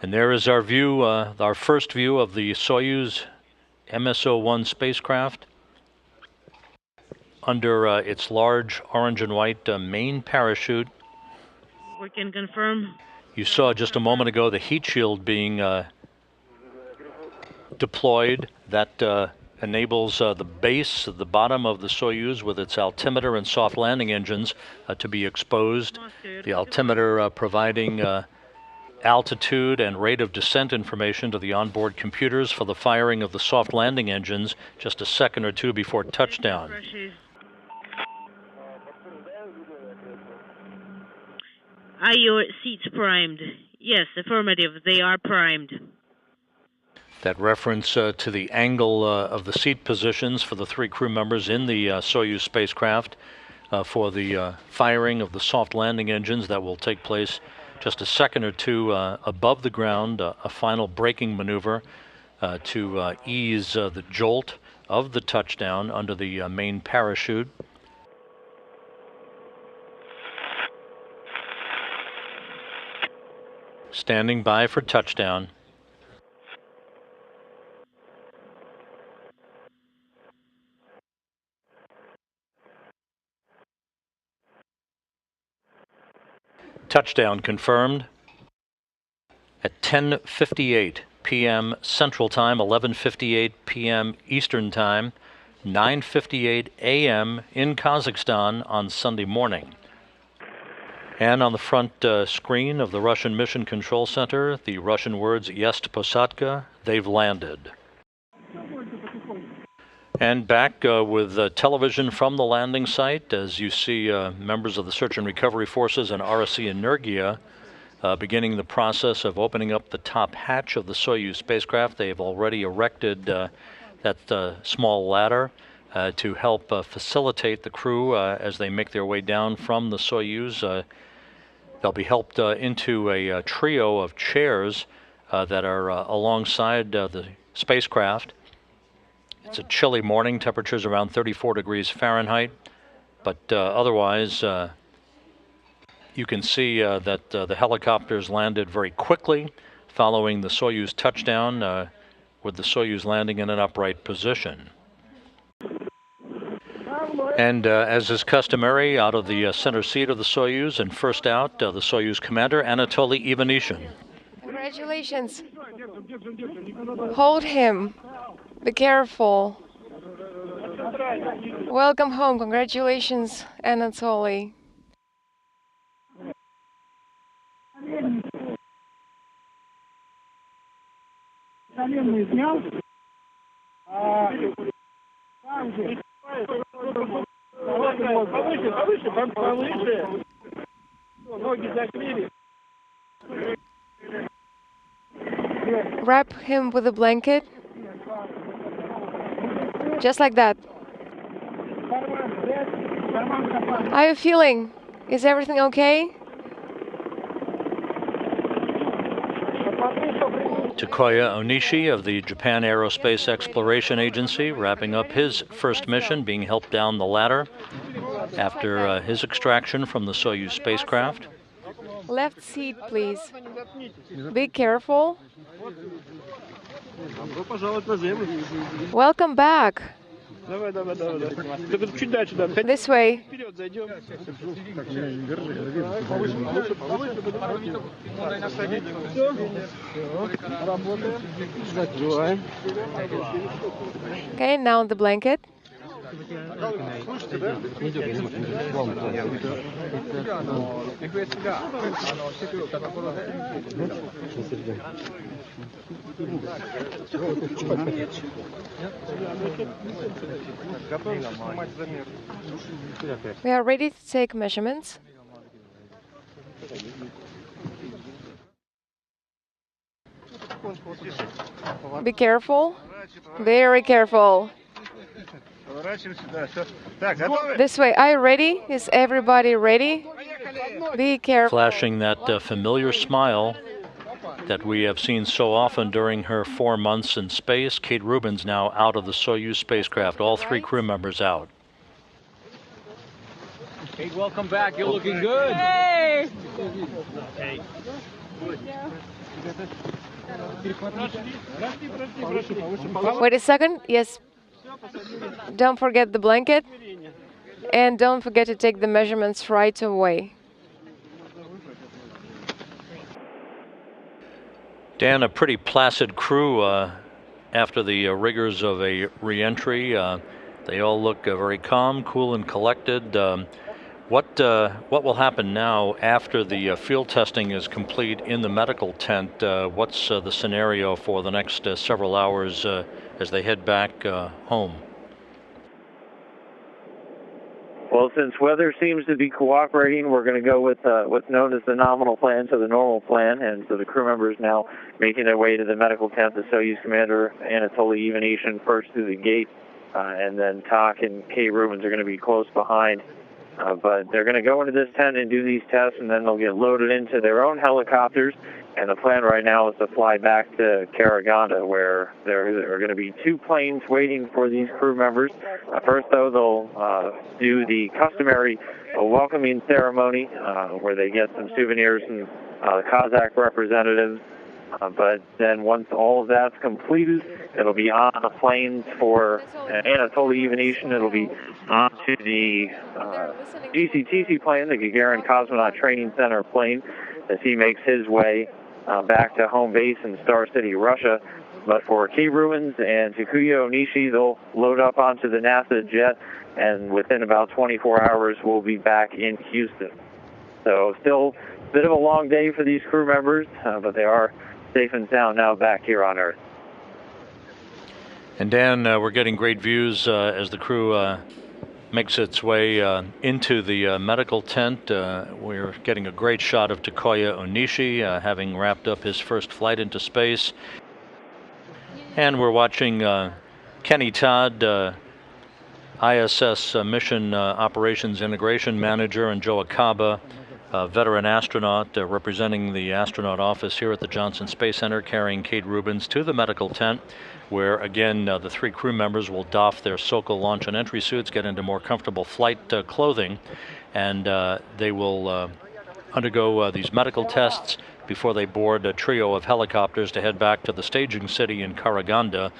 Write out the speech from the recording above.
And there is our view, our first view of the Soyuz MS-01 spacecraft under its large orange and white main parachute. We can confirm. You saw just a moment ago the heat shield being deployed. That enables the base, the bottom of the Soyuz with its altimeter and soft landing engines to be exposed. The altimeter providing altitude and rate of descent information to the onboard computers for the firing of the soft landing engines just a second or two before touchdown. Are your seats primed? Yes, affirmative. They are primed. That reference to the angle of the seat positions for the 3 crew members in the Soyuz spacecraft for the firing of the soft landing engines that will take place just a second or two above the ground, a final braking maneuver to ease the jolt of the touchdown under the main parachute. Standing by for touchdown. Touchdown confirmed at 10:58 p.m. Central Time, 11:58 p.m. Eastern Time, 9:58 a.m. in Kazakhstan on Sunday morning. And on the front screen of the Russian Mission Control Center, the Russian words "Есть посадка," they've landed. And back with television from the landing site, as you see members of the Search and Recovery Forces and RSC Energia beginning the process of opening up the top hatch of the Soyuz spacecraft. They have already erected that small ladder to help facilitate the crew as they make their way down from the Soyuz. They'll be helped into a trio of chairs that are alongside the spacecraft. It's a chilly morning, temperatures around 34 degrees Fahrenheit, but otherwise you can see that the helicopters landed very quickly following the Soyuz touchdown, with the Soyuz landing in an upright position. And as is customary, out of the center seat of the Soyuz and first out, the Soyuz commander, Anatoly Ivanishin. Congratulations. Hold him. Be careful. Welcome home. Congratulations, Anatoly. Wrap him with a blanket. Just like that. How are you feeling? Is everything okay? Takuya Onishi of the Japan Aerospace Exploration Agency wrapping up his first mission, being helped down the ladder after his extraction from the Soyuz spacecraft. Left seat, please. Be careful. Welcome back. This way. Okay, now on the blanket. We are ready to take measurements. Be careful. Very careful. This way. Are you ready? Is everybody ready? Be careful. Flashing that familiar smile that we have seen so often during her 4 months in space. Kate Rubins now out of the Soyuz spacecraft. All 3 crew members out. Kate, welcome back. You're looking good. Hey! Okay. Wait a second. Yes. Don't forget the blanket. And don't forget to take the measurements right away. Dan, a pretty placid crew after the rigors of a re-entry. They all look very calm, cool, and collected. What will happen now after the field testing is complete in the medical tent? What's the scenario for the next several hours as they head back home? Well, since weather seems to be cooperating, we're going to go with what's known as the nominal plan to the normal plan, and so the crew members now making their way to the medical tent. The Soyuz commander, Anatoly Ivanishin, first through the gate, and then Tak and Kate Rubins are going to be close behind. But they're going to go into this tent and do these tests, and then they'll get loaded into their own helicopters. And the plan right now is to fly back to Kazakhstan, where there are going to be 2 planes waiting for these crew members. First, though, they'll do the customary welcoming ceremony, where they get some souvenirs from the Kazakh representatives. But then once all of that's completed, it'll be on the planes for Anatoly Ivanishin. It'll be onto the GCTC plane, the Gagarin Cosmonaut Training Center plane, as he makes his way back to home base in Star City, Russia. But for Kate Rubins and Takuya Onishi, they'll load up onto the NASA jet, and within about 24 hours, we'll be back in Houston. So still a bit of a long day for these crew members, but they are safe and sound now back here on Earth. And Dan, we're getting great views as the crew makes its way into the medical tent. We're getting a great shot of Takuya Onishi having wrapped up his first flight into space. And we're watching Kenny Todd, ISS Mission Operations Integration Manager, and Joe Akaba, veteran astronaut representing the astronaut office here at the Johnson Space Center, carrying Kate Rubins to the medical tent, where again the 3 crew members will doff their Sokol launch and entry suits, get into more comfortable flight clothing, and they will undergo these medical tests before they board a trio of helicopters to head back to the staging city in Karaganda.